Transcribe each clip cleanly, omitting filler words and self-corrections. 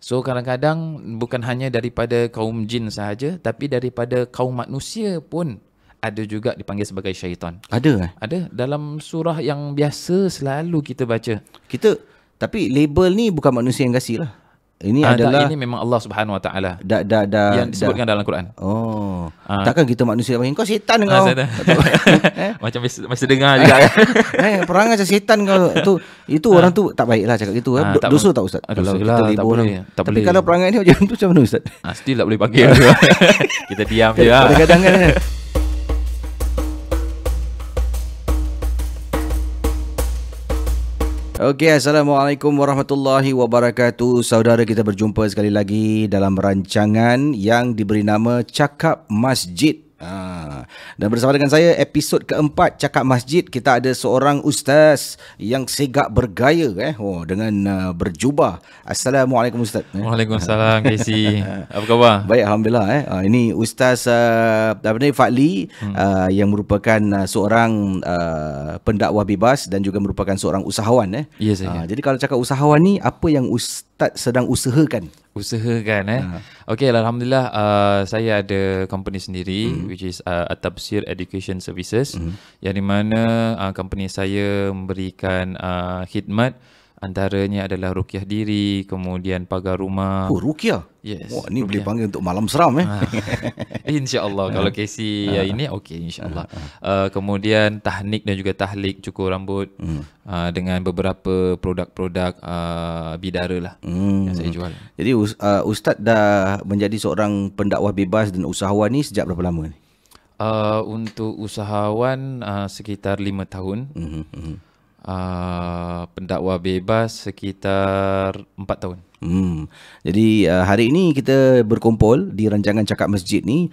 So kadang-kadang bukan hanya daripada kaum jin sahaja, tapi daripada kaum manusia pun ada juga dipanggil sebagai syaitan. Ada Ada dalam surah yang biasa selalu kita baca. Tapi label ni bukan manusia yang kasih lah. Ini adalah ini memang Allah Subhanahu Wa Taala yang disebutkan dalam Quran. Takkan kita manusia panggil kau setan kau. Macam masih dengar juga. Perangai macam setan kau. Itu orang tu tak baiklah cakap gitu. Dosa tak Ustaz? Kalau kita libur orang. Tapi kalau perangai ni macam tu macam mana Ustaz? Still tak boleh panggil. Kita diam je lah. Kadang-kadang kan. Okey, Assalamualaikum warahmatullahi wabarakatuh. Saudara, kita berjumpa sekali lagi dalam rancangan yang diberi nama Cakap Masjid. Dan bersama dengan saya, episod keempat Cakap Masjid, kita ada seorang ustaz yang segak bergaya dengan berjubah. Assalamualaikum Ustaz. Waalaikumsalam Casey. Apa khabar? Baik, alhamdulillah. Ini Ustaz Fadli, yang merupakan seorang pendakwah bebas dan juga merupakan seorang usahawan. Ya, saya. Jadi kalau cakap usahawan ni, apa yang Ustaz sedang usahakan? Okey, alhamdulillah, saya ada company sendiri which is At-Tabsir Education Services, yang di mana company saya memberikan khidmat, antaranya adalah ruqyah diri, kemudian pagar rumah. Ruqyah? Yes. Wah, ni boleh panggil untuk malam seram InsyaAllah. Kalau Casey ini okey, insyaAllah. Kemudian tahnik dan juga tahlik, cukur rambut, dengan beberapa produk-produk bidara lah yang saya jual. Jadi Ustaz dah menjadi seorang pendakwah bebas dan usahawan ni sejak berapa lama ni? Untuk usahawan sekitar 5 tahun. Pendakwah bebas sekitar 4 tahun. Jadi hari ini kita berkumpul di rancangan Cakap Masjid ni,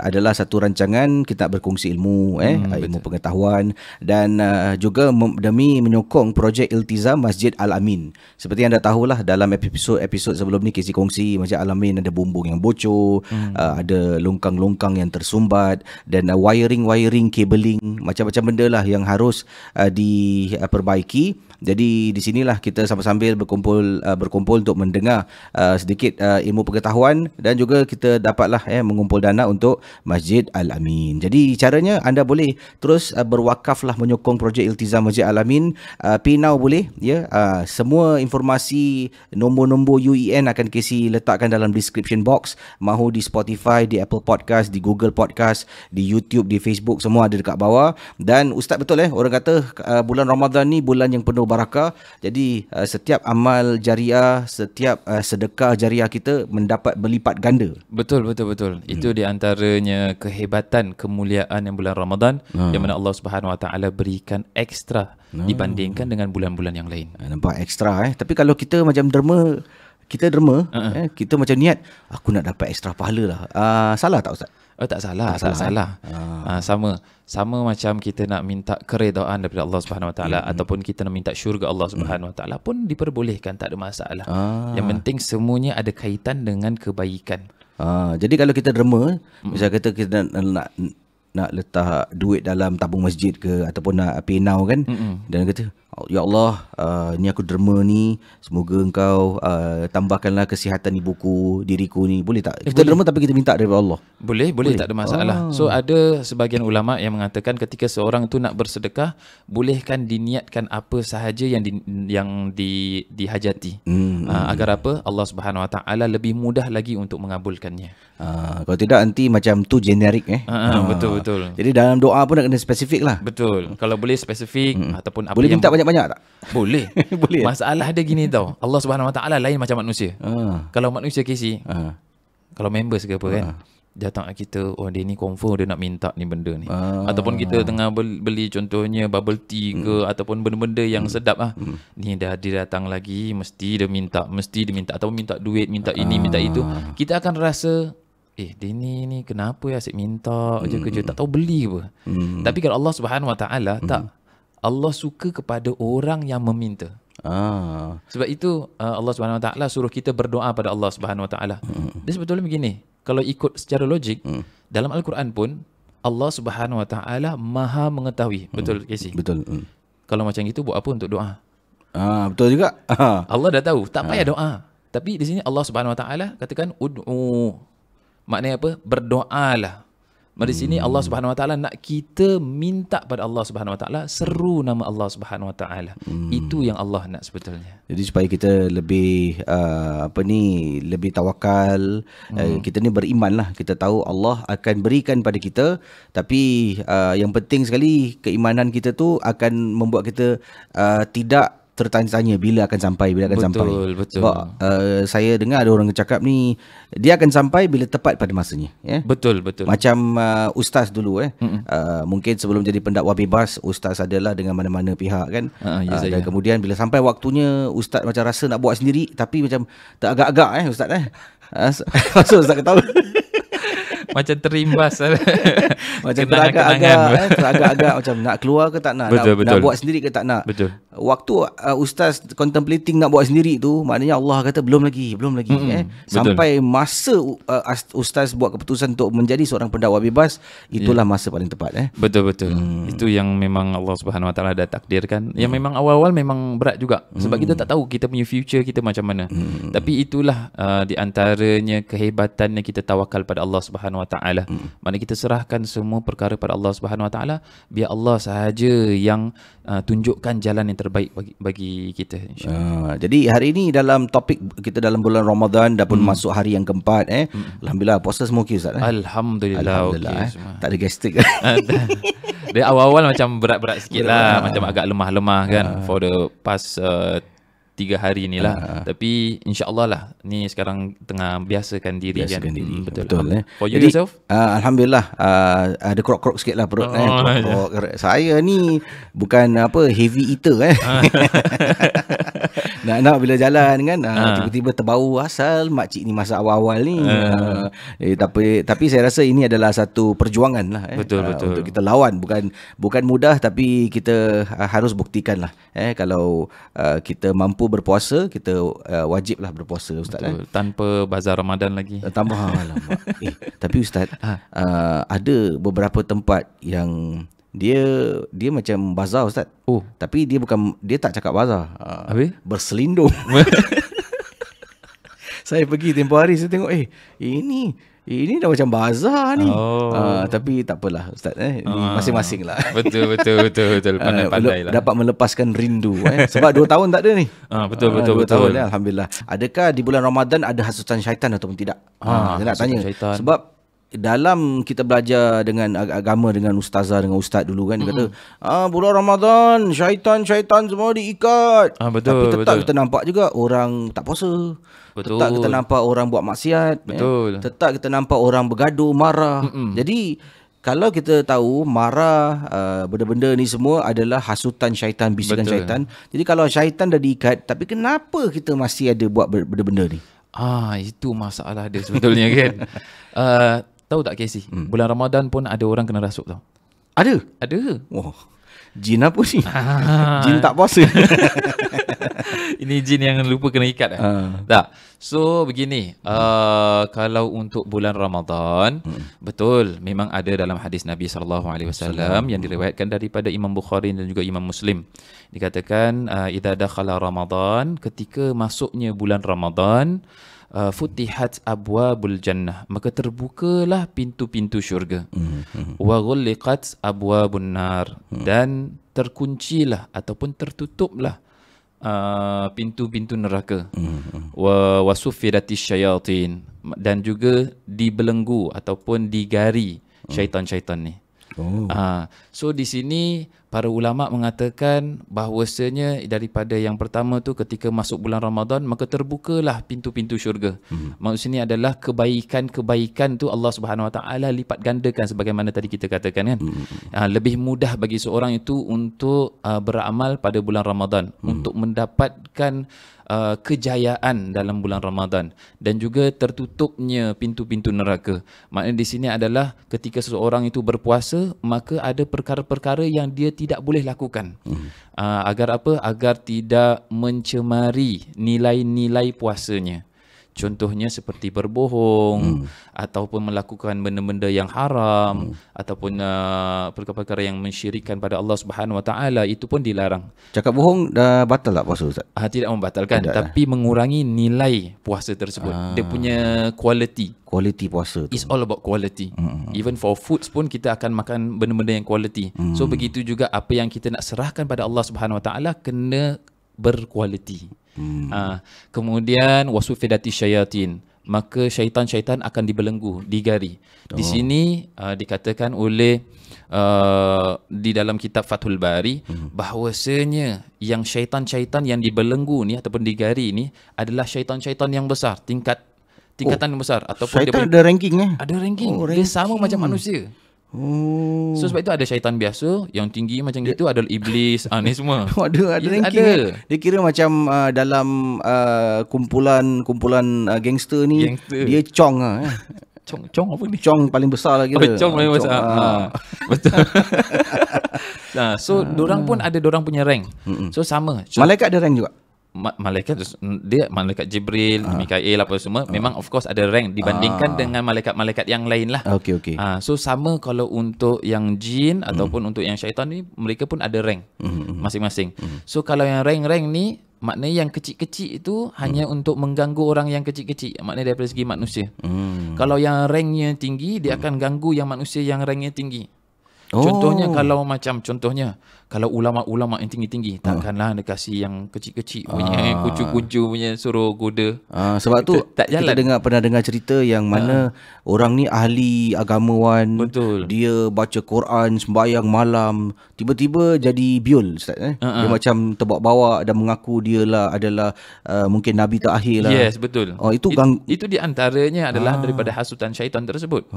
adalah satu rancangan kita berkongsi ilmu, ilmu pengetahuan, dan juga demi menyokong projek Iltizam Masjid Al-Amin. Seperti anda tahulah, dalam episod sebelum ni Casey kongsi Masjid Al-Amin ada bumbung yang bocor, ada longkang-longkang yang tersumbat, dan wiring, cabling, macam-macam benda lah yang harus diperbaiki. Jadi di sinilah kita sambil berkumpul untuk mendengar sedikit ilmu pengetahuan, dan juga kita dapatlah mengumpul dana untuk Masjid Al-Amin. Jadi caranya anda boleh terus berwakaflah menyokong projek Iltizam Masjid Al-Amin. PayNow boleh, semua informasi nombor-nombor UEN akan Casey letakkan dalam description box. Mahu di Spotify, di Apple Podcast, di Google Podcast, di YouTube, di Facebook, semua ada dekat bawah. Dan Ustaz betul orang kata bulan Ramadan ni bulan yang penuh barakah. Jadi setiap amal jariah, setiap sedekah jariah kita mendapat berlipat ganda. Betul. Itu di antaranya kehebatan, kemuliaan yang bulan Ramadan, yang mana Allah Subhanahu Wa Taala berikan ekstra dibandingkan dengan bulan-bulan yang lain. Nampak ekstra Tapi kalau kita macam derma, kita macam niat aku nak dapat ekstra pahala lah. Salah tak Ustaz? Tak salah. Sama macam kita nak minta keredaan daripada Allah Subhanahu Wa Taala, ataupun kita nak minta syurga Allah Subhanahu Wa Taala pun diperbolehkan, tak ada masalah. Yang penting semuanya ada kaitan dengan kebaikan. Jadi kalau kita derma, misal kata kita nak letak duit dalam tabung masjid ke, ataupun nak PayNow kan, dan kata, ya Allah, ni aku derma ni, semoga engkau tambahkanlah kesihatan ibuku, diriku ni. Boleh tak? Kita derma tapi kita minta daripada Allah. Boleh, tak ada masalah. So ada sebahagian ulama yang mengatakan ketika seorang tu nak bersedekah, bolehkan diniatkan apa sahaja yang dihajati, agar apa? Allah Subhanahu Wa Taala lebih mudah lagi untuk mengabulkannya. Kalau tidak nanti macam tu generik Betul. Jadi dalam doa pun nak kena spesifik lah. Betul. Kalau boleh spesifik, ataupun apa boleh yang minta banyak-banyak tak? Boleh. Boleh. Masalah dia gini tau. Allah Subhanahu Wa Taala lain macam manusia. Kalau manusia Casey, kalau members ke apa kan, datang kita, dia ni confirm dia nak minta ni benda ni. Ataupun kita tengah beli contohnya bubble tea ke, ataupun benda-benda yang sedap ni dia datang lagi, mesti dia minta, ataupun minta duit, minta ini, minta itu. Kita akan rasa dia ni kenapa asyik minta je kerja, tak tahu beli apa. Tapi kalau Allah Subhanahu Wa Taala tak, Allah suka kepada orang yang meminta. Sebab itu Allah Subhanahu Wa Taala suruh kita berdoa pada Allah Subhanahu Wa Taala. Dia sebetulnya begini, kalau ikut secara logik, dalam Al-Quran pun Allah Subhanahu Wa Taala Maha mengetahui. Betul Casey? Betul. Kalau macam itu buat apa untuk doa? Betul juga. Allah dah tahu, tak payah doa. Tapi di sini Allah Subhanahu Wa Taala katakan ud'u. Maknanya apa? Berdoalah. Di sini Allah Subhanahu Wa Taala nak kita minta pada Allah Subhanahu Wa Taala, seru nama Allah Subhanahu Wa Taala. Itu yang Allah nak sebetulnya. Jadi supaya kita lebih lebih tawakal, kita ni beriman lah. Kita tahu Allah akan berikan pada kita, tapi yang penting sekali keimanan kita tu akan membuat kita tidak tertanya-tanya bila akan sampai. Betul. Sebab saya dengar ada orang cakap ni, dia akan sampai bila tepat pada masanya. Betul. Macam ustaz dulu mungkin sebelum jadi pendakwa bebas, ustaz adalah dengan mana-mana pihak kan. Dan kemudian bila sampai waktunya, ustaz macam rasa nak buat sendiri, tapi macam teragak-agak ustaz Maksud ustaz ketawa. Macam terimbas. Macam teragak-agak macam nak keluar ke tak nak. Betul. Nak buat sendiri ke tak nak. Betul. Waktu ustaz contemplating nak buat sendiri tu, maknanya Allah kata belum lagi. Sampai masa ustaz buat keputusan untuk menjadi seorang pendakwa bebas, itulah masa paling tepat. Betul. Itu yang memang Allah Subhanahu Wa Taala dah takdirkan. Yang memang awal-awal memang berat juga, sebab kita tak tahu kita punya future kita macam mana. Tapi itulah di antaranya kehebatannya kita tawakal pada Allah Subhanahu Wa Taala. Maknanya kita serahkan semua perkara pada Allah Subhanahu Wa Taala, biar Allah sahaja yang tunjukkan jalan yang terbaik bagi kita, insya-Allah. Jadi hari ini dalam topik kita dalam bulan Ramadan dah pun masuk hari yang keempat. Alhamdulillah puasa semua okey ustaz. Alhamdulillah okey. Tak ada gastrik. Dia awal-awal macam berat-berat sikit lah, macam agak lemah-lemah kan for the past 3 hari ni lah. Tapi insya-Allah lah ni sekarang tengah biasakan diri. Betul. For you yourself? Alhamdulillah ada krok-krok sikit lah perut. Saya ni bukan heavy eater nak bila jalan kan tiba-tiba terbau, asal makcik ni masa awal-awal ni. Tapi saya rasa ini adalah satu perjuangan lah betul. Untuk kita lawan. Bukan mudah, tapi kita harus buktikan lah kalau kita mampu berpuasa, kita wajiblah berpuasa ustaz. Tanpa bazar Ramadan lagi. Alamak. Tapi ustaz, ada beberapa tempat yang dia macam bazar ustaz. Tapi dia tak cakap bazar. Berselindung. Saya pergi tempoh hari, saya tengok ini dah macam bazar ni. Tapi tak apalah ustaz, masing-masing lah. Betul. Pandai-pandai lah. Dapat melepaskan rindu sebab 2 tahun tak ada ni. Betul. Alhamdulillah. Adakah di bulan Ramadan ada hasutan syaitan ataupun tidak? Saya nak tanya syaitan. Sebab dalam kita belajar dengan agama dengan ustazah, dengan ustaz dulu kan, dia kata bulan Ramadan syaitan semua diikat. Tapi tetap kita nampak juga orang tak puasa. Tetap kita nampak orang buat maksiat. Tetap kita nampak orang bergaduh, marah. Jadi kalau kita tahu marah, benda-benda ni semua adalah hasutan syaitan, bisikan syaitan. Jadi kalau syaitan dah diikat, tapi kenapa kita masih ada buat benda-benda ni? Itu masalah dia sebetulnya kan. Tahu tak Casey, bulan Ramadan pun ada orang kena rasuk tau. Ada? Jin apa ni? Jin tak puasa. Ini jin yang lupa kena ikat. Tak. So begini, kalau untuk bulan Ramadan, betul memang ada dalam hadis Nabi SAW yang diriwayatkan daripada Imam Bukhari dan juga Imam Muslim. Dikatakan idza dakhala Ramadan, ketika masuknya bulan Ramadan, futihat abwabul jannah, maka terbukalah pintu-pintu syurga. Wa ghulliqat abwabun nar, dan terkuncilah ataupun tertutuplah pintu-pintu neraka. Wa wasuffidatis syayatin, dan juga dibelenggu ataupun digari syaitan-syaitan ni. So di sini para ulama mengatakan bahawasanya daripada yang pertama tu, ketika masuk bulan Ramadan maka terbukalah pintu-pintu syurga. Maksudnya adalah kebaikan-kebaikan tu Allah Subhanahu Wa Taala lipat gandakan, sebagaimana tadi kita katakan kan. Lebih mudah bagi seorang itu untuk beramal pada bulan Ramadan, untuk mendapatkan kejayaan dalam bulan Ramadan, dan juga tertutupnya pintu-pintu neraka. Maknanya di sini adalah ketika seseorang itu berpuasa, maka ada perkara-perkara yang dia tidak boleh lakukan. Agar apa? Agar tidak mencemari nilai-nilai puasanya. Contohnya seperti berbohong ataupun melakukan benda-benda yang haram ataupun perkara-perkara yang mensyirikkan pada Allah Subhanahu Wa Taala, itu pun dilarang. Cakap bohong dah batal tak puasa Ustaz? Tidak membatalkan, tapi mengurangi nilai puasa tersebut. Dia punya quality puasa tu. It's all about quality. Even for foods pun kita akan makan benda-benda yang quality. So begitu juga apa yang kita nak serahkan pada Allah Subhanahu Wa Taala kena berkualiti. Kemudian wasufidati syayatin, maka syaitan-syaitan akan dibelenggu, digari. Di sini dikatakan oleh di dalam kitab Fathul Bari bahawasanya yang syaitan-syaitan yang dibelenggu ni ataupun digari ni adalah syaitan-syaitan yang besar, tingkatan yang besar, ataupun syaitan ada ranking Ada ranking. Dia sama macam manusia. So sebab itu ada syaitan biasa yang tinggi macam gitu, ada iblis, ni semua. Ada ranking. Dia kira macam dalam kumpulan gangster ni, dia Chong Chong apa ni? Chong paling besar lah kira. Chong paling besar. Betul. So dorang pun ada dorang punya rank. So sama. Malaikat ada rank juga. Malaikat dia malaikat Jibril, Mikail apa semua, memang of course ada rank dibandingkan dengan malaikat-malaikat yang lain lah. Okey. So sama kalau untuk yang jin ataupun untuk yang syaitan ni, mereka pun ada rank masing-masing. So kalau yang rank-rank ni, maknanya yang kecil-kecil itu hanya untuk mengganggu orang yang kecil-kecil, maknanya daripada segi manusia. Kalau yang ranknya tinggi, dia akan ganggu yang manusia yang ranknya tinggi. Contohnya kalau ulama-ulama yang tinggi-tinggi, takkanlah dia kasih yang kecil-kecil punya, kucu-kucu punya suruh goda. Sebab tu kita pernah dengar cerita yang mana orang ni ahli agamawan. Betul. Dia baca Quran, sembahyang malam, tiba-tiba jadi biol Ustaz. Dia macam terbawa-bawa dan mengaku dia adalah mungkin nabi terakhir lah. Yes, betul. Itu di antaranya adalah daripada hasutan syaitan tersebut.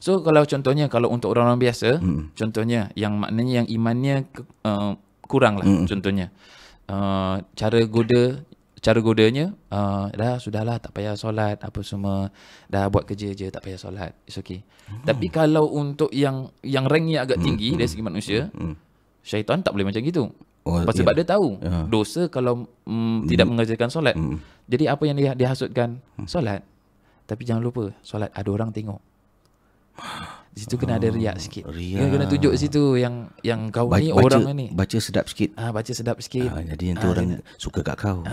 So kalau contohnya, kalau untuk orang-orang biasa, contohnya yang maknanya yang imannya kurang lah, contohnya cara godanya sudahlah, tak payah solat apa semua, dah buat kerja je, tak payah solat, it's okay. Tapi kalau untuk yang ranknya agak tinggi dari segi manusia, syaitan tak boleh macam gitu. Sebab dia tahu dosa kalau tidak mengerjakan solat. Jadi apa yang dia hasutkan? Solat. Tapi jangan lupa, solat ada orang tengok. Di situ kena ada riak sikit. Kena tunjuk situ yang kau ni orang ni. Baca sedap sikit. Baca sedap sikit. Jadi nanti orang suka kat kau.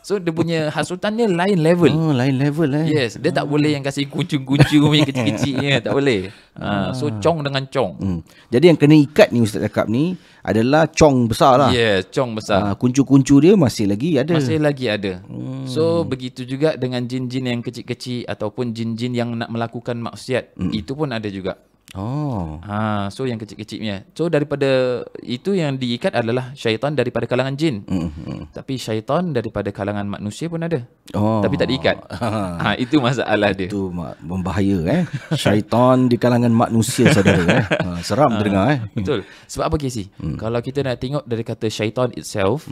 So dia punya hasutannya lain level. Lain level Yes, dia tak boleh yang kasih kucu-kucu yang kecil-kecilnya, tak boleh. So cong dengan cong. Jadi yang kena ikat ni Ustaz cakap ni adalah cong besar lah. Yes, cong besar. Kuncu-kuncu dia masih lagi ada. So begitu juga dengan jin-jin yang kecil-kecil ataupun jin-jin yang nak melakukan maksiat, itu pun ada juga. So yang kecil-kecilnya. So daripada itu yang diikat adalah syaitan daripada kalangan jin. Tapi syaitan daripada kalangan manusia pun ada. Tapi tak diikat. Itu masalah dia. Itu membahaya Syaitan di kalangan manusia saudara Seram dengar Betul. Sebab apa Casey? Kalau kita nak tengok dari kata syaitan itself,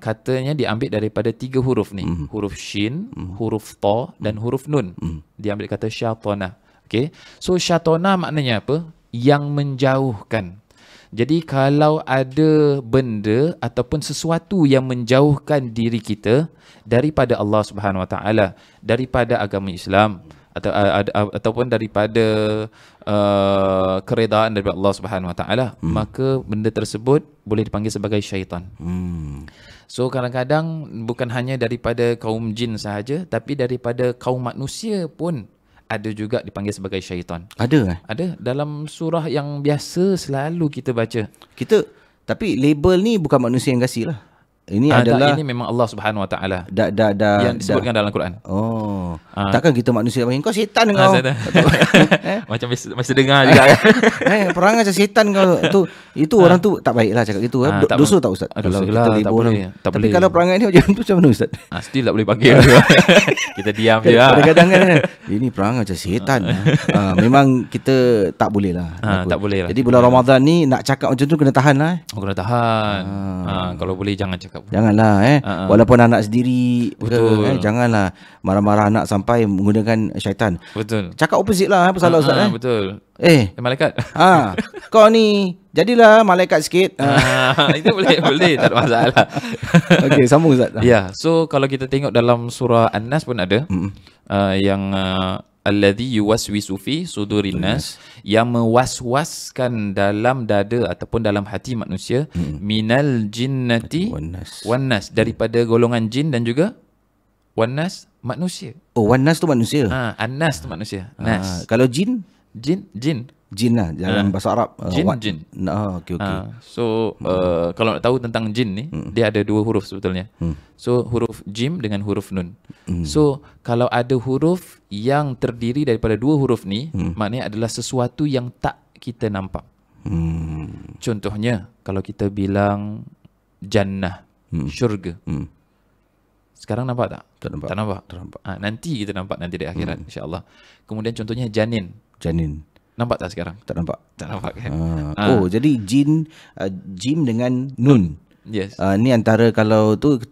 katanya diambil daripada 3 huruf ni. Huruf shin, huruf ta dan huruf nun. Diambil kata syaitana. Okay. So syatona maknanya apa? Yang menjauhkan. Jadi kalau ada benda ataupun sesuatu yang menjauhkan diri kita daripada Allah Subhanahu Wa Taala, daripada agama Islam ataupun daripada keredaan daripada Allah Subhanahu Wa Taala, maka benda tersebut boleh dipanggil sebagai syaitan. So kadang-kadang bukan hanya daripada kaum jin sahaja, tapi daripada kaum manusia pun ada juga dipanggil sebagai syaitan. Ada dalam surah yang biasa selalu kita baca. Tapi label ni bukan manusia yang kasih lah. Ini adalah ini memang Allah Subhanahu Wa Taala yang disebutkan dalam Quran. Takkan kita manusia panggil kau setan kau. Macam masih dengar juga. Perangai macam setan kau. Itu orang tu tak baiklah cakap gitu. Dosa tak Ustaz? Dosa lah, tak boleh. Tapi kalau perangai ni macam tu macam mana Ustaz? Still tak boleh pakai. Kita diam je. Kadang-kadang kan ini perangai macam setan. Memang kita tak boleh lah. Tak boleh lah. Jadi bulan Ramadan ni nak cakap macam tu kena tahan lah. Kena tahan. Kalau boleh jangan cakap. cakap. Janganlah walaupun anak sendiri ke, janganlah marah-marah anak sampai menggunakan syaitan. Betul. Cakap opposite lah pasal Ustaz. Betul. Malaikat. Kau ni jadilah malaikat sikit. Itu boleh tak ada masalah. Okey, sambung Ustaz. Ya, so kalau kita tengok dalam surah An-Nas pun ada yang alladhi yuwaswisu fi sudurin nas, yang mewaswaskan dalam dada ataupun dalam hati manusia, minal jinnati wan nas, daripada golongan jin dan juga wan nas, manusia. Oh, wan nas tu manusia. An-nas tu manusia. Nas. Kalau jin Jin lah dalam bahasa Arab. Jin. Okey. So kalau nak tahu tentang jin ni, dia ada dua huruf sebetulnya. So huruf jim dengan huruf nun. So kalau ada huruf yang terdiri daripada dua huruf ni, maknanya adalah sesuatu yang tak kita nampak. Contohnya kalau kita bilang jannah, syurga. Sekarang nampak tak? Tak nampak. Nanti kita nampak nanti di akhirat, insya-Allah. Kemudian contohnya janin. Nampak tak sekarang? Tak nampak. Tak nampak kan? Oh, jadi jim dengan nun. Yes. Ni antara kalau tu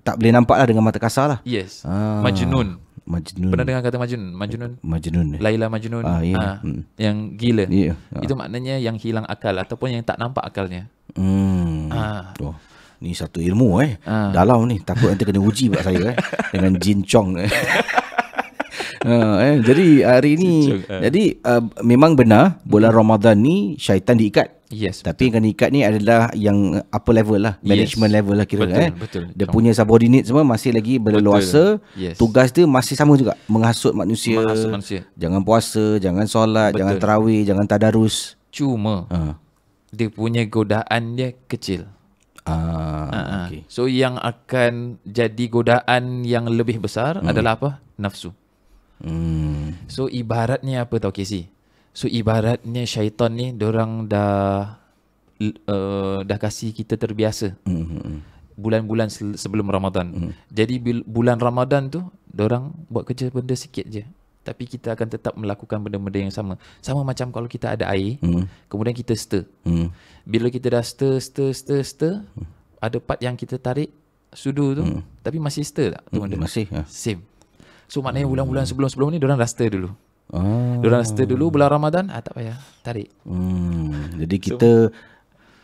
tak boleh nampak lah dengan mata kasar lah. Yes. Majnun. Pernah dengar kata Majnun? Laila Majnun. Yang gila. Itu maknanya yang hilang akal ataupun yang tak nampak akalnya. Oh, ni satu ilmu dalam ni. Takut nanti kena uji pula saya dengan jin chong. Jadi hari ni memang benar bulan Ramadan ni syaitan diikat. Yes. Tapi yang kena ikat ni adalah yang upper level lah, management level lah kira. Betul. Dia punya subordinate semua masih lagi berleluasa. Yes. Tugas dia masih sama juga, menghasut manusia. Jangan puasa, jangan solat, jangan tarawih, jangan tadarus. Cuma dia punya godaan dia kecil. Okay. So yang akan jadi godaan yang lebih besar adalah apa? Nafsu. So ibaratnya apa tau Casey? So ibaratnya syaitan ni dorang dah kasih kita terbiasa bulan-bulan sebelum Ramadan. Jadi bulan Ramadan tu dorang buat kerja benda sikit je, tapi kita akan tetap melakukan benda-benda yang sama. Sama macam kalau kita ada air, kemudian kita stir. Bila kita dah stir, ada part yang kita tarik sudu tu, tapi masih stir tak tu benda? Masih. Same. So maknanya bulan-bulan sebelum ni dorang dah stir dulu. Dorang stir dulu, bulan Ramadan tak payah tarik. Jadi kita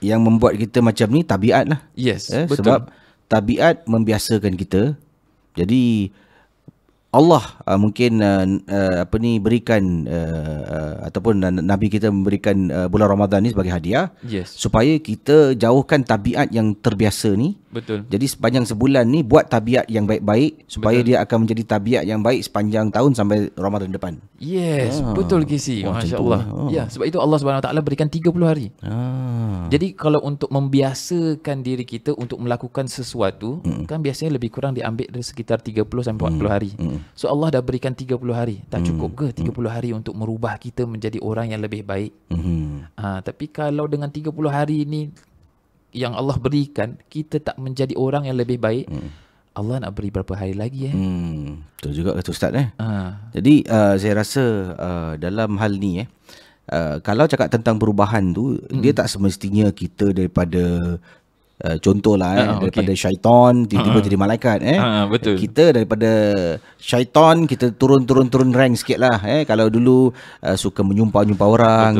yang membuat kita macam ni tabiat lah. Yes, betul. Sebab tabiat membiasakan kita. Jadi Allah mungkin berikan ataupun Nabi kita memberikan bulan Ramadan ni sebagai hadiah, supaya kita jauhkan tabiat yang terbiasa ni. Betul. Jadi sepanjang sebulan ni buat tabiat yang baik-baik supaya dia akan menjadi tabiat yang baik sepanjang tahun sampai Ramadan depan. Yes, betul Kisi. Masya-Allah. Ya, sebab itu Allah Subhanahu Wa Taala berikan 30 hari. Jadi kalau untuk membiasakan diri kita untuk melakukan sesuatu, kan biasanya lebih kurang diambil dari sekitar 30 sampai 40 hari. So Allah dah berikan 30 hari. Tak cukup ke 30 hari untuk merubah kita menjadi orang yang lebih baik? Tapi kalau dengan 30 hari ni yang Allah berikan, kita tak menjadi orang yang lebih baik, Allah nak beri berapa hari lagi Betul juga kata Ustaz Jadi saya rasa dalam hal ni kalau cakap tentang perubahan tu, dia tak semestinya kita daripada contohlah daripada syaitan tiba-tiba jadi malaikat betul. Kita daripada syaitan kita turun rank sikit lah kalau dulu suka menyumpah orang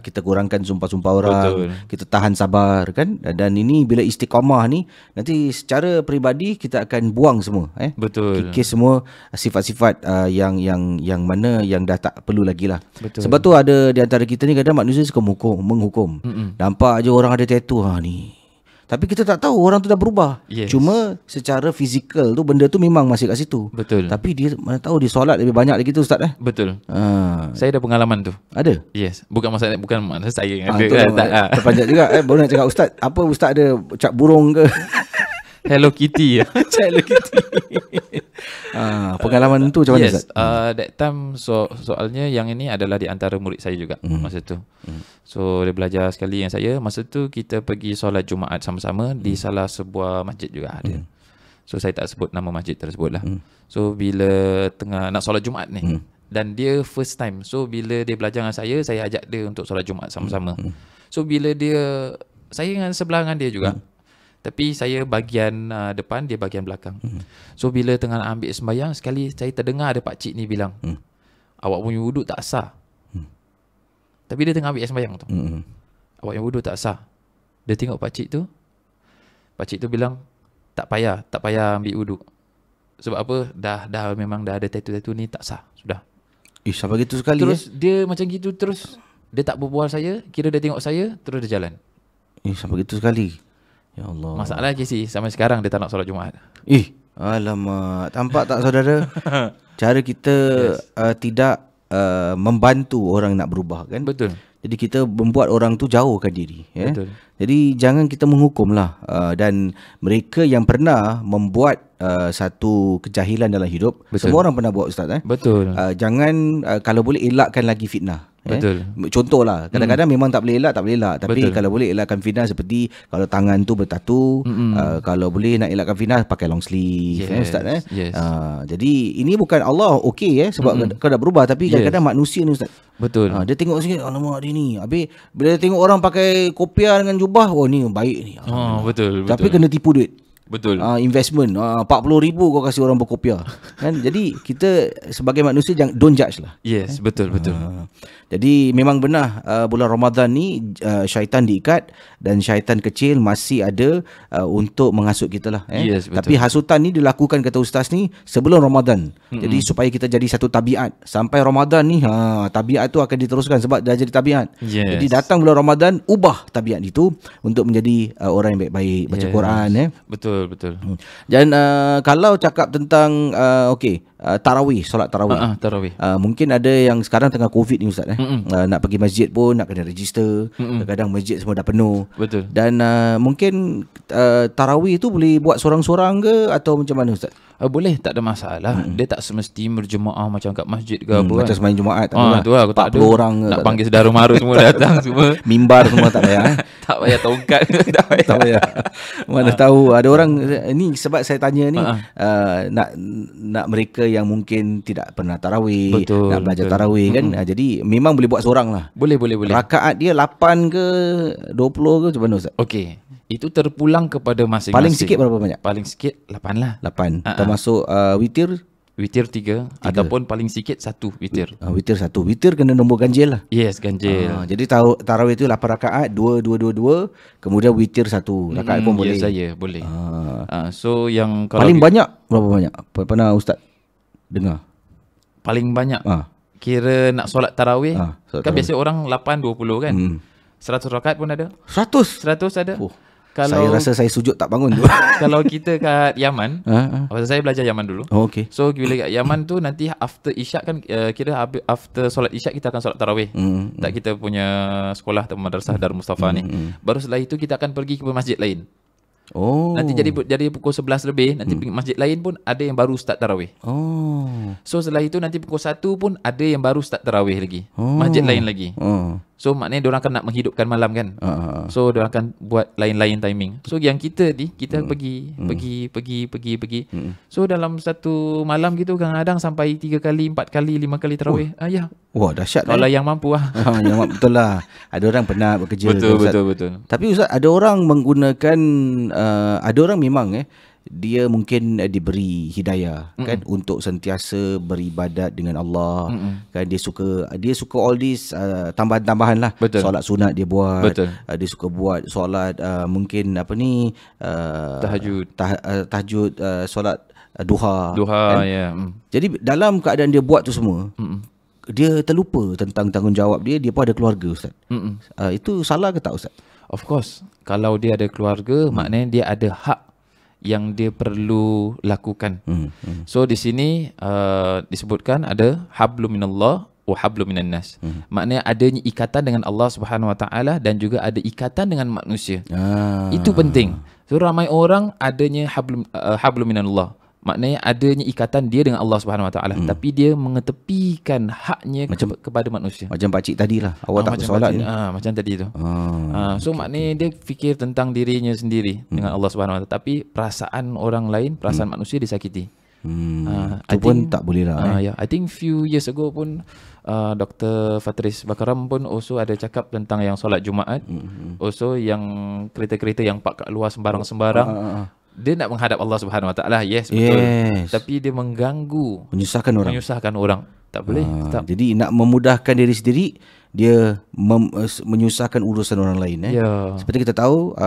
kita kurangkan sumpah-sumpah orang. Betul. Kita tahan sabar kan, dan ini bila istiqamah ni nanti secara peribadi kita akan buang semua betul. Kikis semua sifat-sifat yang mana yang dah tak perlu lagi lah. Betul. Sebab tu ada di antara kita ni kadang manusia suka menghukum. Nampak je orang ada tattoo ni, tapi kita tak tahu orang tu dah berubah. Cuma secara fizikal tu benda tu memang masih kat situ. Betul. Tapi dia mana tahu dia solat lebih banyak lagi tu Ustaz Betul. Saya ada pengalaman tu. Ada? Yes. Bukan saya yang ada. Terpanjat juga baru nak cakap Ustaz, apa Ustaz ada cap burung ke? Hello Kitty. Hello Kitty. Pengalaman tu macam mana Ustaz? That time soalnya yang ini adalah di antara murid saya juga masa tu. So dia belajar sekali dengan saya. Masa tu kita pergi solat Jumaat sama-sama di salah sebuah masjid juga ada. So saya tak sebut nama masjid tersebut lah. So bila tengah nak solat Jumaat ni, dan dia first time. So bila dia belajar dengan saya ajak dia untuk solat Jumaat sama-sama. So bila saya dengan sebelah dengan dia juga. Tapi saya bahagian depan, dia bahagian belakang. So bila tengah ambil sembahyang, sekali saya terdengar ada pakcik ni bilang, awak punya wuduk tak sah. Tapi dia tengah ambil sembahyang tu. Awak punya wuduk tak sah. Dia tengok pakcik tu. Pakcik tu bilang, tak payah ambil wuduk. Sebab apa? Dah memang dah ada tattoo ni, tak sah. Sudah. Sampai gitu sekali. Terus dia macam gitu terus. Dia tak berbual saya, kira dia tengok saya, terus dia jalan. Sampai gitu sekali. Ya Allah. Masalah KC, sampai sekarang dia tak nak solat Jumaat. Alamak. Tampak tak saudara? Cara kita tidak membantu orang nak berubah kan? Betul. Jadi kita membuat orang tu jauhkan diri. Betul. Jadi jangan kita menghukumlah. Dan mereka yang pernah membuat satu kejahilan dalam hidup, betul. Semua orang pernah buat Ustaz. Betul. Jangan kalau boleh elakkan lagi fitnah. Betul. Contohlah, kadang-kadang memang tak boleh elak. Tapi betul. kalau boleh elakkan fitnah, seperti kalau tangan tu bertatu, kalau boleh nak elakkan fitnah, pakai long sleeve. Ustaz. Yes. Jadi ini bukan Allah sebab kau dah berubah. Tapi kadang-kadang manusia ni Ustaz. Betul. Dia tengok sikit, alamak dia ni. Habis bila dia tengok orang pakai kopiah dengan jubah, ni baik ni. Betul. Tapi kena tipu duit. Betul. Investment 40,000 kau kasih orang berkopiah. Kan? Jadi kita sebagai manusia don't judge lah. Yes, betul. Jadi memang benar bulan Ramadan ni syaitan diikat dan syaitan kecil masih ada untuk menghasut kita lah. Yes, betul. Tapi hasutan ni dilakukan kata ustaz ni sebelum Ramadan. Jadi supaya kita jadi satu tabiat. Sampai Ramadan ni tabiat tu akan diteruskan sebab dah jadi tabiat. Yes. Jadi datang bulan Ramadan, ubah tabiat itu untuk menjadi orang yang baik-baik, baca Quran. Betul. Dan kalau cakap tentang tarawih, solat tarawih. Tarawih. Mungkin ada yang sekarang tengah COVID ni ustaz. Nak pergi masjid pun nak kena register. Kadang-kadang masjid semua dah penuh. Betul. Dan mungkin tarawih tu boleh buat sorang-sorang ke atau macam mana ustaz? Boleh, tak ada masalah. Dia tak semesti berjemaah macam kat masjid ke apa. Macam semain Jumaat tak tu lah, aku tak ada orang nak panggil saudara mara semua datang semua. Mimbar semua tak payah. Tak payah tongkat. Tak payah. Mana tahu ada orang ni sebab saya tanya ni nak mereka yang mungkin tidak pernah tarawih, nak belajar tarawih kan. Jadi memang boleh buat seorang lah. Boleh. Rakaat dia 8 ke 20 ke macam mana ustaz? Okey. Itu terpulang kepada masing-masing. Paling sikit berapa banyak? Paling sikit 8 lah. 8. Termasuk witir? Witir 3 ataupun paling sikit 1 witir. Witir 1. Witir kena nombor ganjil lah. Yes, ganjil. Jadi tarawih itu 8 rakaat, 2, kemudian witir 1 rakaat pun boleh. Ya, saya boleh. So yang kalau paling banyak berapa banyak? Pernah ustaz dengar? Paling banyak. Kira nak solat tarawih, kan biasa orang 8-20 kan. 100 rakaat pun ada. 100 ada. Saya rasa saya sujud tak bangun tu. Kalau kita kat Yaman, saya belajar Yaman dulu. Okay. So bila kat Yaman tu nanti after Isyak kan, kira after solat Isyak kita akan solat tarawih. Tak kita punya sekolah atau madrasah Darul Mustafa ni. Baru setelah itu kita akan pergi ke masjid lain. Nanti jadi pukul 11 lebih, nanti masjid lain pun ada yang baru start tarawih. So setelah itu nanti pukul 1 pun ada yang baru start tarawih lagi. Masjid lain lagi. So maknanya diorang akan nak menghidupkan malam kan. So diorang akan buat lain-lain timing. So yang kita pergi. So dalam satu malam gitu kadang-kadang sampai 3 kali, 4 kali, 5 kali tarawih. Wah, dahsyat lah. Kalau yang mampu lah. Betul lah. Ada orang pernah bekerja. Betul. Tapi ustaz, ada orang menggunakan ada orang memang dia mungkin diberi hidayah kan untuk sentiasa beribadat dengan Allah. Kan dia suka all this tambahan-tambahan lah. Betul. Solat sunat dia buat. Betul. Dia suka buat solat mungkin tahajud, solat duha kan? Jadi dalam keadaan dia buat tu semua, dia terlupa tentang tanggungjawab dia pun ada keluarga ustaz. Itu salah ke tak ustaz? Of course. Kalau dia ada keluarga, maknanya dia ada hak yang dia perlu lakukan. So di sini disebutkan ada hablum minallah wa hablum minan nas. Maknanya adanya ikatan dengan Allah Subhanahu Wa Taala dan juga ada ikatan dengan manusia. Itu penting. So ramai orang adanya hablum minallah. Maknanya adanya ikatan dia dengan Allah Subhanahu Wa Taala, tapi dia mengetepikan haknya kepada manusia. Macam pakcik tadi lah, awak tak bersolat ni. Macam tadi tu. So maknanya dia fikir tentang dirinya sendiri dengan Allah Subhanahu Wa Taala, tapi perasaan orang lain, perasaan manusia disakiti. Itu pun tak boleh lah. I think few years ago pun Dr. Fatris Bakaram pun also ada cakap tentang yang solat Jumaat. Also yang kereta-kereta yang park kat luar sembarang-sembarang. Dia nak menghadap Allah Subhanahu Wa Taala. Yes, betul. Tapi dia mengganggu, menyusahkan orang. Tak boleh. Jadi nak memudahkan diri sendiri, dia menyusahkan urusan orang lain. Seperti kita tahu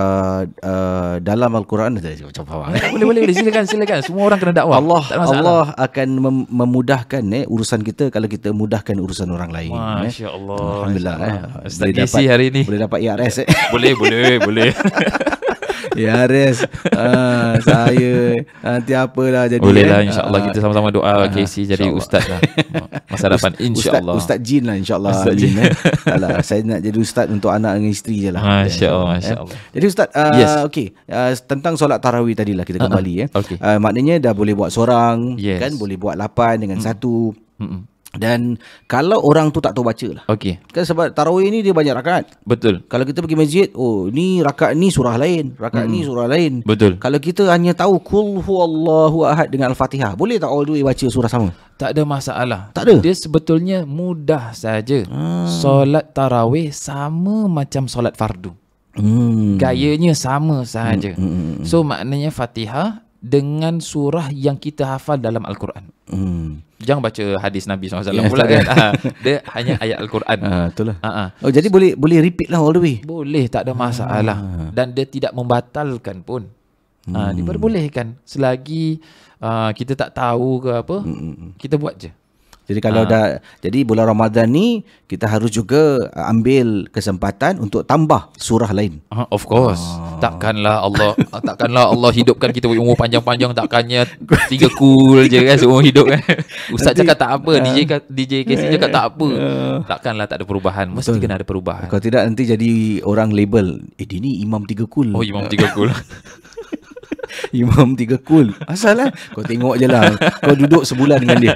dalam Al-Quran macam apa? Boleh silakan. Semua orang kena dakwah. Allah akan memudahkan urusan kita kalau kita mudahkan urusan orang lain. Masya-Allah. Alhamdulillah. Ustaz Casey hari ni boleh dapat IRS. Boleh. IRS. Saya nanti apalah jadi. Boleh lah, insya-Allah kita sama-sama doa Casey jadi ustaz lah. Masa depan insya-Allah. Ustaz Jin lah insya-Allah. Alah, saya nak jadi ustaz untuk anak dengan isteri je lah. Masya-Allah. Jadi ustaz, okey, tentang solat tarawih tadilah kita kembali. Maknanya dah boleh buat seorang, kan, boleh buat 8 dengan 1. Dan kalau orang tu tak tahu baca lah. Kan sebab tarawih ni dia banyak rakaat. Betul. Kalau kita pergi masjid, ni rakaat ni surah lain, rakaat ni surah lain. Betul. Kalau kita hanya tahu Qul huwallahu ahad dengan Al-Fatihah, boleh tak all the way baca surah sama? Tak ada masalah. Tak ada. Dia sebetulnya mudah saja. Solat tarawih sama macam solat fardu. Gayanya sama saja. So maknanya Fatihah dengan surah yang kita hafal dalam Al-Quran. Jangan baca hadis Nabi SAW pula kan. Dia hanya ayat Al-Quran. Itulah. Jadi boleh repeat lah all the way. Boleh, tak ada masalah. Dan dia tidak membatalkan pun. Diperbolehkan. Selagi kita tak tahu ke apa, kita buat je. Jadi kalau jadi bulan Ramadan ni kita harus juga ambil kesempatan untuk tambah surah lain. Of course. Takkanlah Allah hidupkan kita umur panjang-panjang, takkannya 3 kul je kan seumur hidup kan. Ustaz cakap tak apa, DJ Casey cakap tak apa. Takkanlah tak ada perubahan. Mesti kena ada perubahan. Kalau tidak nanti jadi orang label, dia ni imam 3 kul. Imam 3 kul. Imam 3 kul. Asal lah. Kau tengok je lah. Kau duduk sebulan dengan dia.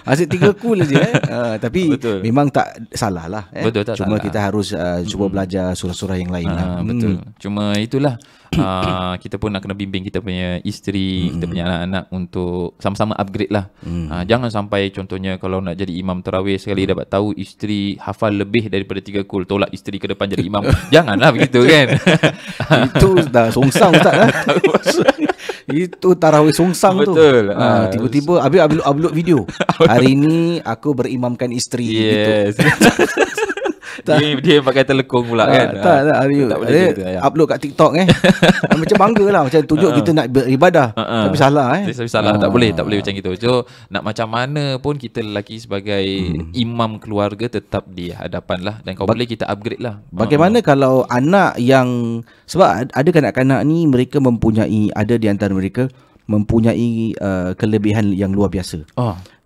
Asyik 3 kul je. Tapi memang tak salah lah. Betul, tak Cuma salah. kita harus cuba belajar surah-surah yang lain lah. Betul. Cuma itulah. Kita pun nak kena bimbing kita punya isteri, kita punya anak-anak untuk sama-sama upgrade lah. Jangan sampai contohnya kalau nak jadi imam tarawih sekali dapat tahu isteri hafal lebih daripada 3 kul, tolak isteri ke depan jadi imam. Janganlah begitu kan. Itu dah songsang ustaz lah. Itu tarawih songsang. Betul. Tiba-tiba habis upload video. Hari ni aku berimamkan isteri. Yes. Gitu. Dia pakai telekung pula kan. Tak upload kat TikTok macam bangga lah, macam tunjuk kita nak beribadah. Tapi salah Tapi salah, tak boleh macam gitu. So nak macam mana pun kita lelaki sebagai imam keluarga tetap di hadapan lah. Dan kalau boleh kita upgrade lah. Bagaimana kalau anak yang, sebab ada kanak-kanak ni mereka mempunyai, ada di antara mereka mempunyai kelebihan yang luar biasa.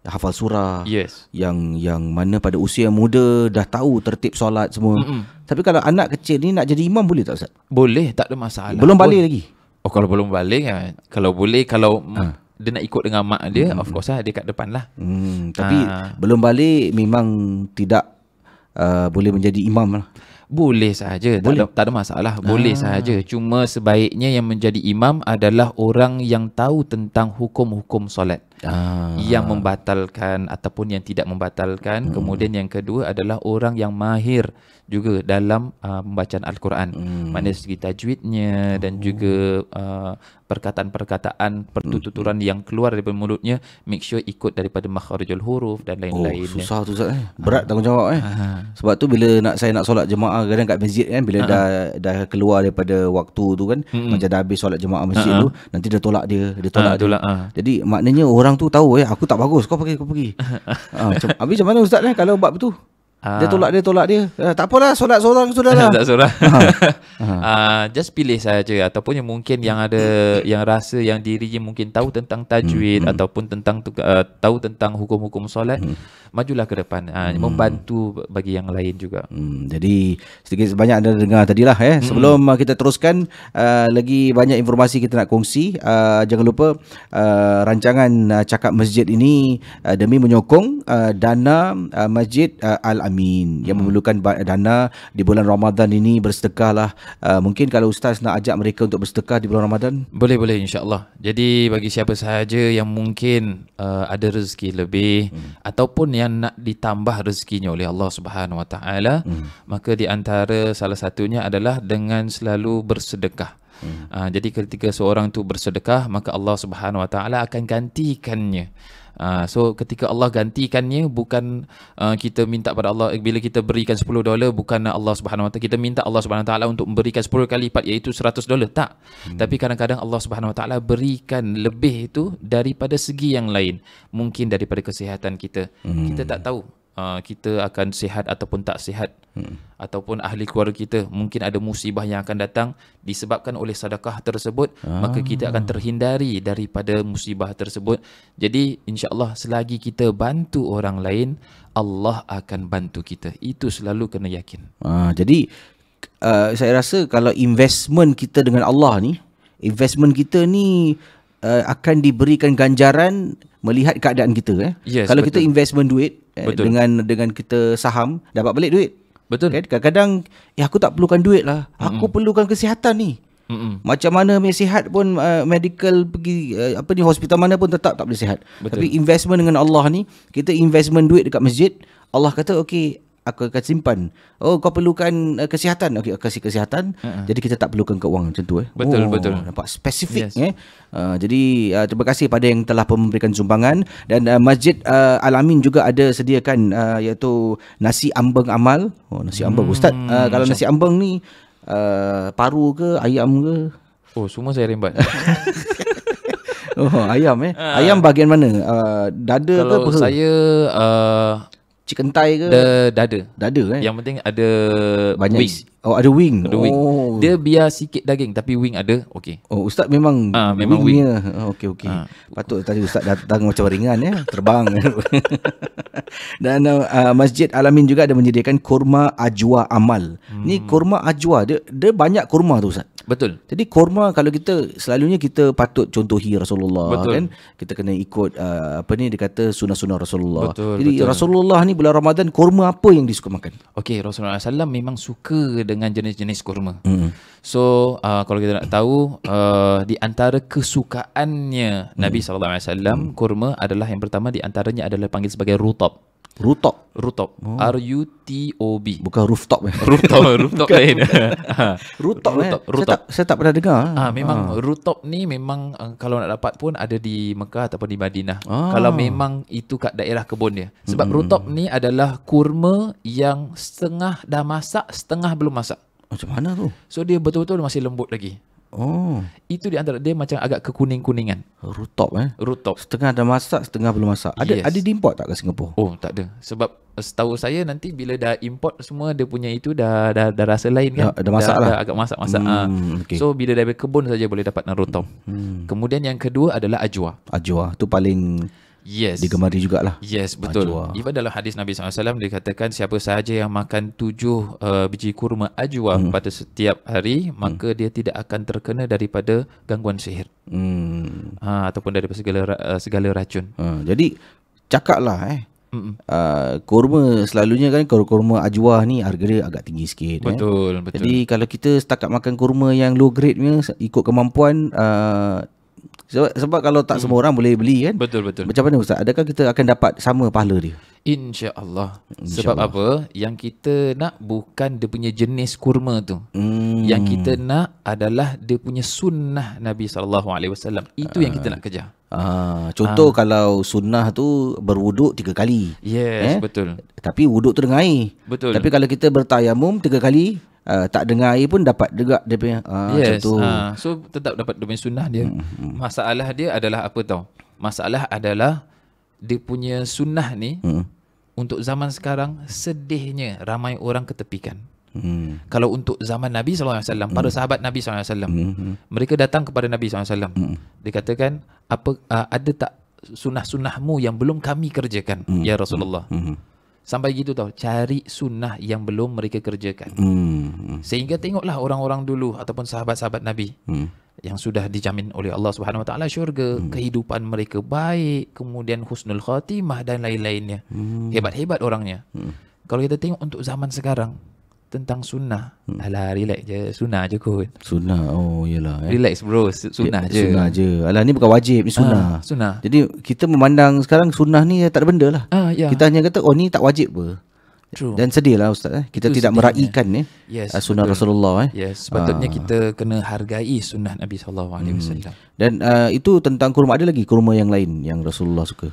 Hafal surah. Yang mana pada usia muda dah tahu tertib solat semua. Tapi kalau anak kecil ni nak jadi imam boleh tak ustaz? Boleh, tak ada masalah. Belum balik lagi? Kalau belum balik kalau boleh, kalau dia nak ikut dengan mak dia, of course lah dia kat depan lah. Tapi belum balik memang tidak boleh menjadi imam lah. Boleh sahaja, tak ada masalah. Boleh sahaja. Cuma sebaiknya yang menjadi imam adalah orang yang tahu tentang hukum-hukum solat. Yang membatalkan ataupun yang tidak membatalkan. Kemudian yang kedua adalah orang yang mahir juga dalam pembacaan Al-Quran. Maknanya segi tajwidnya dan juga perkataan-perkataan, pertuturan yang keluar daripada mulutnya, make sure ikut daripada makharijul huruf dan lain-lain. Susah tu Ustaz. Berat tanggungjawab Sebab tu bila saya nak solat jemaah kadang kat masjid kan, bila dah keluar daripada waktu tu kan, macam dah habis solat jemaah masjid tu, nanti dia tolak dia. Jadi maknanya orang tu tahu aku tak bagus, kau pergi. Habis macam mana Ustaz kalau buat betul? Dia tolak dia. Tak apalah, solat seorang sudahlah. Tak seorang. Just pilih saja. Ataupun yang mungkin yang ada, yang rasa yang dirinya mungkin tahu tentang tajwid ataupun tentang tahu tentang hukum-hukum solat, majulah ke depan. Membantu bagi yang lain juga. Jadi sedikit sebanyak anda dengar tadilah Sebelum kita teruskan, lagi banyak informasi kita nak kongsi. Jangan lupa rancangan Cakap Masjid ini demi menyokong dana Masjid Al-Amin alamin yang memerlukan dana di bulan Ramadan ini, bersedekahlah. Mungkin kalau Ustaz nak ajak mereka untuk bersedekah di bulan Ramadan. Boleh insya-Allah. Jadi bagi siapa sahaja yang mungkin ada rezeki lebih ataupun yang nak ditambah rezekinya oleh Allah Subhanahu Wa Taala, maka di antara salah satunya adalah dengan selalu bersedekah. Jadi ketika seorang tu bersedekah, maka Allah Subhanahu Wa Taala akan gantikannya. So ketika Allah gantikannya, bukan kita minta pada Allah, bila kita berikan $10, bukan Allah Subhanahu Wa Taala, kita minta Allah Subhanahu Wa Taala untuk memberikan 10 kali lipat, iaitu $100, tak. Tapi kadang-kadang Allah Subhanahu Wa Taala berikan lebih itu daripada segi yang lain. Mungkin daripada kesihatan kita. Kita tak tahu kita akan sihat ataupun tak sihat, ataupun ahli keluarga kita mungkin ada musibah yang akan datang disebabkan oleh sedekah tersebut, maka kita akan terhindari daripada musibah tersebut. Jadi insya-Allah selagi kita bantu orang lain, Allah akan bantu kita. Itu selalu kena yakin. Jadi saya rasa kalau investment kita dengan Allah ni, investment kita ni akan diberikan ganjaran melihat keadaan kita. Yes, kalau betul. kita investment duit dengan kita saham, dapat balik duit. Betul. Kan? Kadang-kadang aku tak perlukan duit lah, aku perlukan kesihatan ni. Macam mana punya sihat pun, medical pergi hospital mana pun tetap tak boleh sihat. Betul. Tapi investment dengan Allah ni, kita investment duit dekat masjid, Allah kata okey, aku akan simpan. Oh, kau perlukan kesihatan. Okey, aku kasih kesihatan. Jadi kita tak perlukan keuangan macam tu. Betul, betul. Nampak spesifik. Yes. Jadi terima kasih pada yang telah memberikan sumbangan. Dan Masjid Al-Amin juga ada sediakan iaitu nasi ambeng amal. Oh, nasi ambeng. Ustaz, kalau nasi ambeng ni paru ke, ayam ke? Oh, semua saya rembat. Oh, ayam Ayam bahagian mana? Dada Kalau ke peha? saya Chicken thigh ke? dada. Dada Yang penting ada banyak wing. Oh, ada wing. Ada wing. Oh. Dia biar sikit daging tapi wing ada. Okey. Oh, Ustaz memang memang wingnya. Okey. Patut tadi Ustaz datang macam ringan terbang. Dan Masjid Al-Amin juga ada menyediakan kurma ajwa amal. Ni kurma ajwa, dia banyak kurma tu Ustaz. Betul. Jadi kurma, kalau kita selalunya kita patut contohi Rasulullah. Betul. Kan, kita kena ikut dia kata sunnah-sunnah Rasulullah. Betul, Jadi betul. Rasulullah ni bulan Ramadan kurma apa yang disuka makan? Okey, Rasulullah SAW memang suka dengan jenis-jenis kurma. So kalau kita nak tahu, di antara kesukaannya Nabi SAW, kurma adalah yang pertama, di antaranya adalah panggil sebagai rutab. Rutab. R-U-T-O-B. Bukan rooftop. Rooftop lain. Rutab. Rutab. Saya tak pernah dengar. Memang rooftop ni memang kalau nak dapat pun ada di Mekah ataupun di Madinah. Kalau memang itu kat daerah kebun dia. Sebab rooftop ni adalah kurma yang setengah dah masak, setengah belum masak. Macam mana tu? So dia betul-betul masih lembut lagi. Oh, Itu di antara dia macam agak kekuning-kuningan. rooftop Rooftop. Setengah dah masak, setengah belum masak. Ada Yes. ada diimport tak ke Singapura? Oh, tak ada. Sebab setahu saya nanti bila dah import semua, dia punya itu dah rasa lain kan. Dah masak lah. Dah agak masak-masak. Okay. So bila dari kebun saja boleh dapat rooftop. Kemudian yang kedua adalah ajwa. Ajwa tu paling Yes. digemari jugalah. Yes, betul. Ajwa. Even dalam hadis Nabi SAW dikatakan siapa sahaja yang makan 7 biji kurma ajwa pada setiap hari, maka dia tidak akan terkena daripada gangguan sihir. Ataupun daripada segala racun. Jadi cakaplah kurma selalunya kan, kurma ajwa ni harga dia agak tinggi sikit. Betul. Jadi kalau kita setakat makan kurma yang low grade punya, ikut kemampuan, sebab kalau tak semua orang boleh beli kan. Betul. Macam mana Ustaz? Adakah kita akan dapat sama pahala dia? InsyaAllah. Sebab apa? Yang kita nak bukan dia punya jenis kurma tu. Yang kita nak adalah dia punya sunnah Nabi SAW. Itu yang kita nak kejar. Contoh kalau sunnah tu berwuduk 3 kali. Yes, betul. Tapi wuduk tu dengan air. Betul. Tapi kalau kita bertayamum 3 kali, tak dengar air pun dapat juga dia punya. Yes. Macam tu. So tetap dapat dia punya sunnah dia. Masalah dia adalah apa tau? Masalah adalah dia punya sunnah ni untuk zaman sekarang sedihnya ramai orang ketepikan. Kalau untuk zaman Nabi SAW, para sahabat Nabi SAW, mereka datang kepada Nabi SAW. Dia katakan, ada tak sunnah-sunnahmu yang belum kami kerjakan, ya Rasulullah? Sampai gitu tau, cari sunnah yang belum mereka kerjakan. Sehingga tengoklah orang-orang dulu ataupun sahabat-sahabat Nabi yang sudah dijamin oleh Allah Subhanahu Wa Taala syurga, kehidupan mereka baik, kemudian husnul khatimah dan lain-lainnya. Hebat-hebat orangnya. kalau kita tengok untuk zaman sekarang tentang sunnah, alah relax je, sunnah je kot. Sunnah, oh yelah. Relax bro, sunnah je. Sunnah je. Alah, ni bukan wajib, ni sunnah. Sunnah. Jadi kita memandang sekarang sunnah ni tak ada benda lah. Ya. Kita hanya kata, oh ni tak wajib apa. True. Dan sedih lah Ustaz. Kita Itu tidak sedihnya. meraihkan sunnah betul. Rasulullah. Yes, sepatutnya kita kena hargai sunnah Nabi SAW. Dan itu tentang kurma. Ada lagi kurma yang lain yang Rasulullah suka,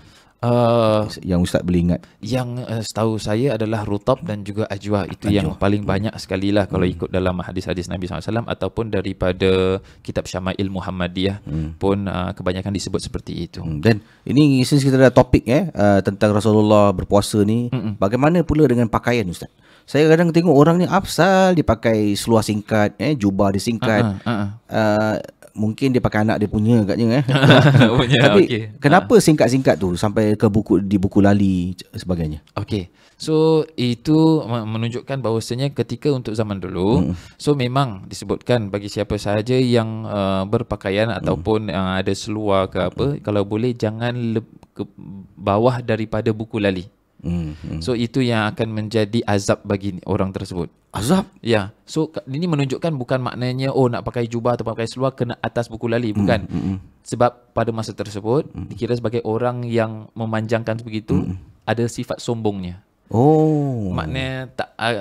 yang Ustaz boleh ingat? Yang setahu saya adalah rutab dan juga ajwa. Itu yang paling banyak sekali lah kalau ikut dalam hadis-hadis Nabi SAW ataupun daripada kitab Syama'il Muhammadiyah pun kebanyakan disebut seperti itu. Dan ini since kita ada topik tentang Rasulullah berpuasa ni, bagaimana pula dengan pakaian Ustaz? Saya kadang tengok orang ni apsal dia pakai seluar singkat, jubah dia singkat. Mungkin dia pakai anak dia punya agaknya Tapi kenapa singkat-singkat tu sampai ke di buku lali sebagainya? Okey. So itu menunjukkan bahawasanya ketika untuk zaman dulu, so memang disebutkan bagi siapa sahaja yang berpakaian ataupun ada seluar ke apa, kalau boleh jangan ke bawah daripada buku lali. So itu yang akan menjadi azab bagi orang tersebut. Azab? Ya. So ini menunjukkan bukan maknanya nak pakai jubah atau pakai seluar kena atas buku lali, bukan. Sebab pada masa tersebut dikira sebagai orang yang memanjangkan begitu, ada sifat sombongnya. Maknanya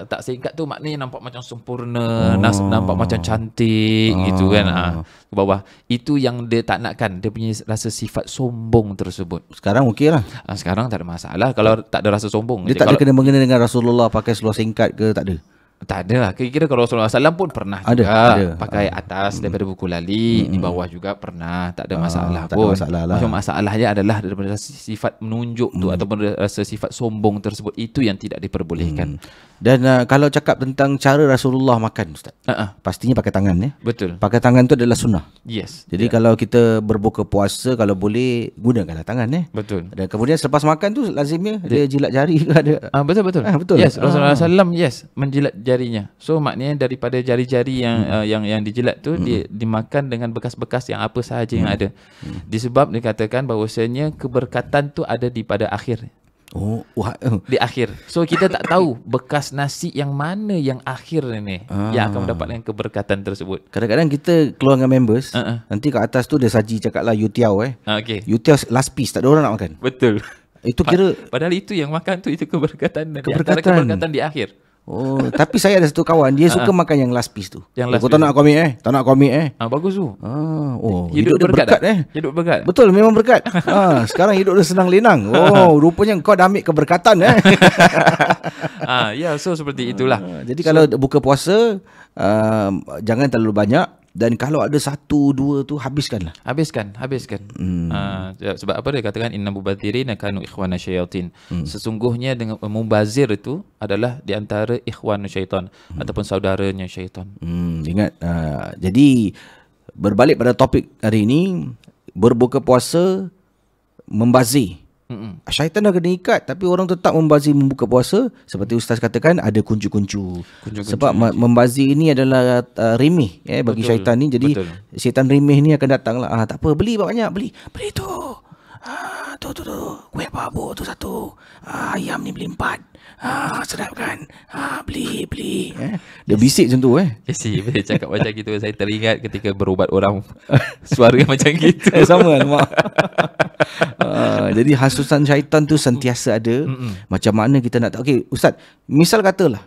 tak singkat tu maknanya nampak macam sempurna, nampak macam cantik gitu kan. Ke bawah. Itu yang dia tak nakkan, dia punya rasa sifat sombong tersebut. Sekarang okey lah. Sekarang tak ada masalah kalau tak ada rasa sombong. Dia tak ada kena-mengena dengan Rasulullah pakai seluar singkat ke, tak ada? Tak ada lah. Kira-kira kalau Rasulullah SAW pun pernah juga pakai atas daripada buku lali, di bawah juga pernah. Tak ada masalah tak pun. ada masalah lah. Macam masalahnya adalah daripada sifat menunjuk tu ataupun rasa sifat sombong tersebut, itu yang tidak diperbolehkan. Dan kalau cakap tentang cara Rasulullah makan Ustaz, pastinya pakai tangan Betul. Pakai tangan tu adalah sunnah. Yes. Jadi kalau kita berbuka puasa, kalau boleh gunakanlah tangan Betul. Dan kemudian selepas makan tu lazimnya dia jilat jari ke ada? Betul. Betul. Yes, Rasulullah SAW menjilat jarinya. So maknanya daripada jari-jari yang dijilat tu dia dimakan dengan bekas-bekas yang apa sahaja yang ada. Disebab dikatakan bahawasanya keberkatan tu ada di pada akhir. Di akhir. So kita tak tahu bekas nasi yang mana yang akhir ni yang akan mendapatkan keberkatan tersebut. Kadang-kadang kita keluar dengan members, nanti kat atas tu dia saji cakaplah youtiao youtiao last piece, tak ada orang nak makan. Betul. Itu kira padahal itu yang makan tu itu keberkatan. Keberkatan di akhir. Tapi saya ada satu kawan, dia suka makan yang last piece tu. Kau tak nak komik tak nak komik bagus tu. Hidup dia berkat Hidup berkat. Betul, memang berkat. Sekarang hidup dia senang lenang. Rupanya kau dah ambil keberkatan Ya, so seperti itulah. Jadi kalau buka puasa, jangan terlalu banyak. Dan kalau ada satu dua tu habiskanlah. Habiskan. Sebab apa dia katakan inna mubadzirin kanu ikhwana syayatin. Sesungguhnya dengan mubazir itu adalah di antara ikhwan syaitan ataupun saudaranya syaitan. Ingat. Jadi berbalik pada topik hari ini, berbuka puasa membazir. Syaitan dah kena ikat, tapi orang tetap membazir membuka puasa. Seperti Ustaz katakan, ada kuncu-kuncu. Sebab membazir ini adalah remeh bagi syaitan ni. Jadi syaitan remeh ni akan datang lah. Tak apa, beli banyak, beli tu. Tu kuih babu tu satu. Ayam ni beli 4. Sedap kan? Beli. Dia bisik macam tu Bila cakap macam gitu, saya teringat ketika berubat orang. Suara macam gitu. Sama mak. Jadi hasutan syaitan tu sentiasa ada. Macam mana kita nak tahu? Okey Ustaz, misal katalah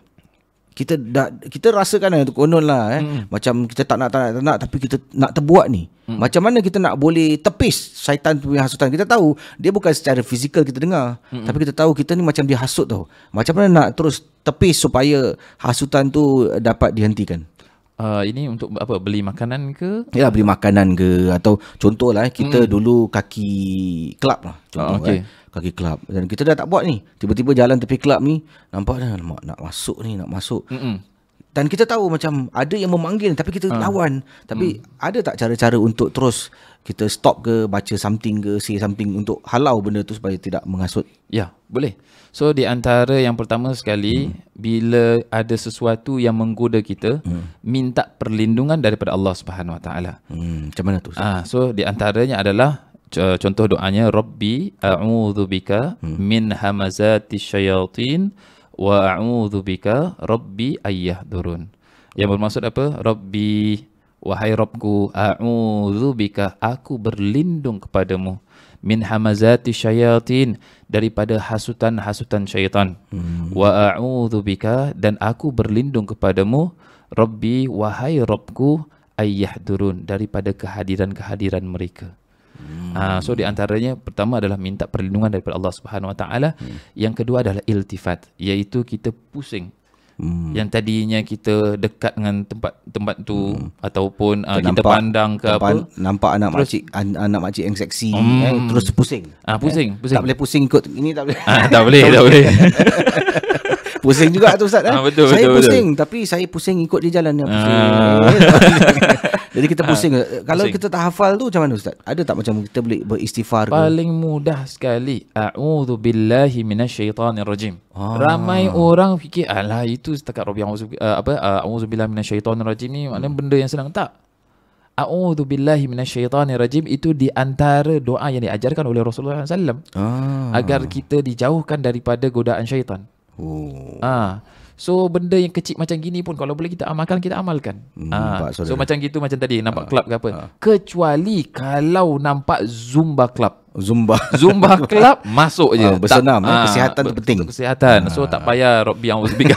kita rasakan konon lah macam kita tak nak tapi kita nak terbuat ni. Macam mana kita nak boleh tepis syaitan punya hasutan? Kita tahu dia bukan secara fizikal kita dengar, tapi kita tahu kita ni macam dia hasut tau. Macam mana nak terus tepis supaya hasutan tu dapat dihentikan? Ini untuk apa? Beli makanan ke? Ya, beli makanan ke, atau contohlah kita dulu kaki kelab lah. Contoh kaki kelab. Dan kita dah tak buat ni. Tiba-tiba jalan tepi kelab ni, nampak dah nak masuk. Dan kita tahu macam ada yang memanggil tapi kita lawan. Tapi ada tak cara-cara untuk terus kita stop ke, baca something ke, say something untuk halau benda tu supaya tidak menghasut? Ya, boleh. So di antara yang pertama sekali, bila ada sesuatu yang menggoda kita, minta perlindungan daripada Allah Subhanahu Wa Taala. Macam mana tu? So di antaranya adalah contoh doanya, Rabbi a'udzubika min hamazati syayatin wa a'udzu bika rabbi ayyahdurun. Yang bermaksud apa? Rabbi, wahai Rabbku, a'udzu bika, aku berlindung kepadamu, min hamazati syayatin, daripada hasutan-hasutan syaitan. Wa a'udzu bika, dan aku berlindung kepadamu, Rabbi, wahai Rabbku, ayyahdurun, daripada kehadiran-kehadiran mereka. So di antaranya pertama adalah minta perlindungan daripada Allah Subhanahu Wa Taala. Yang kedua adalah iltifat, iaitu kita pusing. Yang tadinya kita dekat dengan tempat tu ataupun kita pandang ke nampak anak makcik yang seksi terus pusing. Pusing. Tak boleh pusing ikut ini, tak boleh. Tak boleh. Pusing juga tu Ustaz. Betul, saya betul, pusing betul. Tapi saya pusing ikut dia jalan dia pusing. Jadi kita pusing. Kalau kita tak hafal tu macam mana Ustaz? Ada tak macam kita boleh beristighfar? Paling mudah sekali, a'udzu billahi minasyaitonir rajim. Ramai orang fikir alah itu setakat Rabbi a'udzu billahi minasyaitonir rajim ni maknanya benda yang senang. Tak. A'udzu billahi minasyaitonir rajim itu di antara doa yang diajarkan oleh Rasulullah SAW agar kita dijauhkan daripada godaan syaitan. So benda yang kecil macam gini pun kalau boleh kita amalkan. So macam gitu, macam tadi nampak club ke apa. Kecuali kalau nampak Zumba club. Zumba club masuk je. Bersenam, kesihatan tu penting. Kesihatan. So tak payah Rabbi a'udzubika.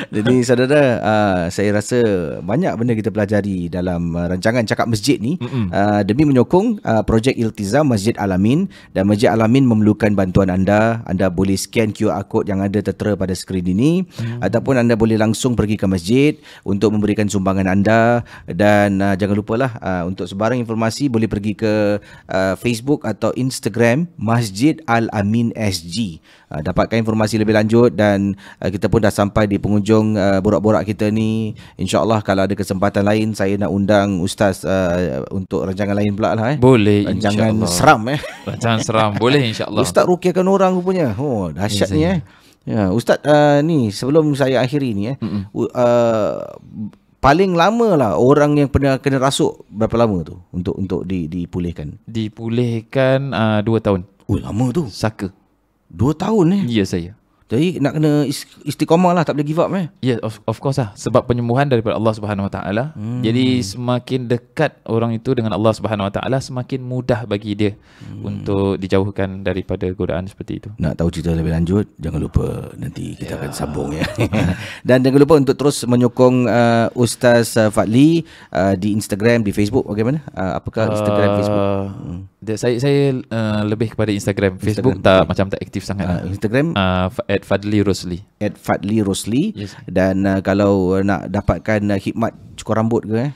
Jadi saudara, saya rasa banyak benda kita pelajari dalam rancangan Cakap Masjid ni demi menyokong projek Iltizam Masjid Al-Amin. Dan Masjid Al-Amin memerlukan bantuan anda. Anda boleh scan QR code yang ada tertera pada skrin ini, ataupun anda boleh langsung pergi ke masjid untuk memberikan sumbangan anda. Dan jangan lupalah untuk sebarang informasi boleh pergi ke Facebook atau Instagram Masjid Al-Amin SG. Dapatkan informasi lebih lanjut. Dan kita pun dah sampai di penghujung borak-borak kita ni. InsyaAllah kalau ada kesempatan lain saya nak undang Ustaz untuk rancangan lain pula lah. Boleh, rancangan seram rancangan seram boleh insyaAllah. Ustaz rukiahkan orang rupanya. Dahsyat ni ya, Ustaz, ni sebelum saya akhiri ni paling lama lah orang yang pernah kena rasuk berapa lama tu untuk dipulihkan? Dipulihkan 2 tahun. Lama tu. Saka 2 tahun Ya saya. Jadi nak kena istiqamah lah, tak boleh give up Ya, of course lah. Sebab penyembuhan daripada Allah Subhanahu Wa Taala. Jadi semakin dekat orang itu dengan Allah Subhanahu Wa Taala, semakin mudah bagi dia untuk dijauhkan daripada godaan seperti itu. Nak tahu cerita lebih lanjut, jangan lupa nanti kita akan sambung ya. Dan jangan lupa untuk terus menyokong Ustaz Fadli di Instagram, di Facebook. Bagaimana? Apakah Instagram, Facebook? Saya lebih kepada Instagram. Facebook tak macam tak aktif sangat. Instagram @Fadli Rosli. @Fadli Rosli. Yes. Dan kalau nak dapatkan khidmat cukur rambut ke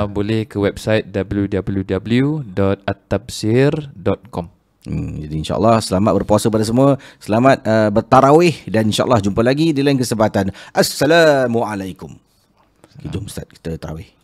boleh ke website www.attabsir.com. Jadi insyaAllah selamat berpuasa pada semua. Selamat bertarawih. Dan insyaAllah jumpa lagi di lain kesempatan. Assalamualaikum. Jom Ustaz, kita tarawih.